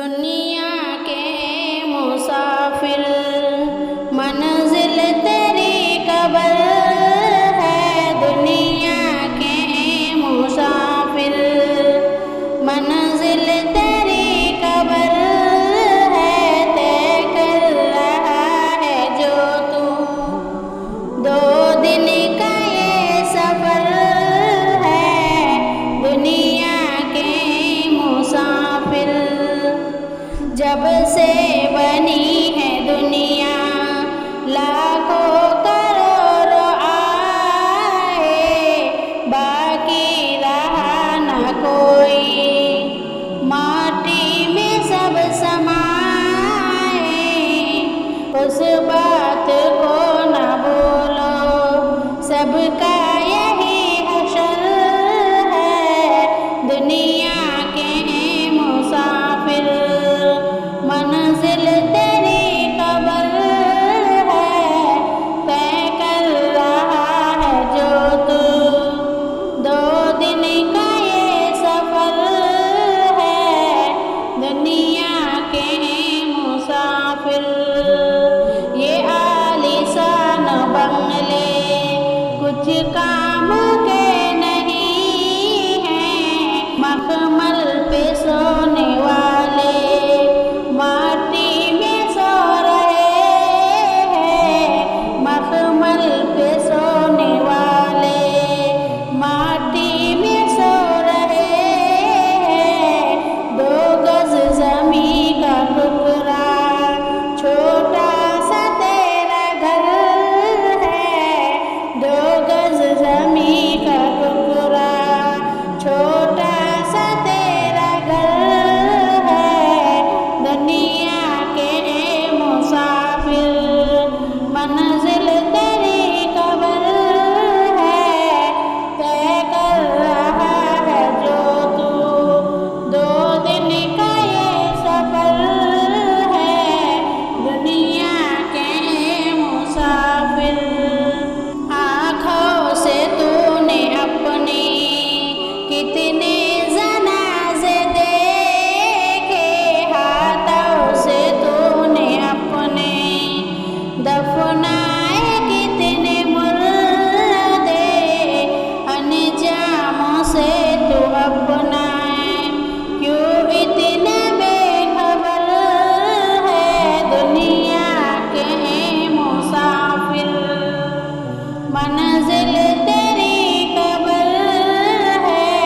دنیا کے مسافر منزل تیری قبر ہے، دنیا کے مسافر منزل تیری قبر ہے، طے کر رہا ہے جو تو 2 دن کا یہ سفر ہے، دنیا کے مسافر جب سے بنی ہے دنیا لاکھوں کروڑوں آئے، باقی رہا نہ کوئی، ماٹی میں سب سمائے، اس بات کو نہ بھولو سب کا یہی حشر ہے، دنیا کے مسافر منزل تیری قبر ہے، طے کر رہا ہے جو تو 2 دن کا یہ سفر ہے، دنیا کے مسافر یہ عالیشان بنگلے کچھ کام کے نہیں ہیں، مخمل پہ سونے والے ماٹی میں سو رہے ہیں، مخمل پہ سونے والے ماٹی میں سو رہے ہیں، 2 گز زمین کا ٹکڑا چھوٹا سا تیرا گھر ہے، 2 گز زمین کا ٹکڑا چھوٹا سا تیرا گھر ہے، دنیا کے مسافر منزل تیری قبر ہے، طے کر رہا ہے جو تو 2 دن کا یہ سفر ہے، دنیا کے مسافر آنکھوں سے تو نے اپنی کتنے جنازے دیکھے، ہاتھوں سے تو نے اپنے دفنائے کتنے مردے، انجاموں سے تو اپنا کیوں اتنا بے خبر ہے، دنیا کے مسافر منزل تیری قبر ہے،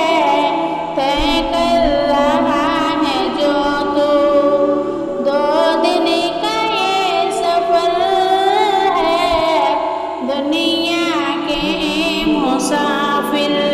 طے کر رہا ہے جو تو 2 دن کا یہ سفر ہے، دنیا کے مسافر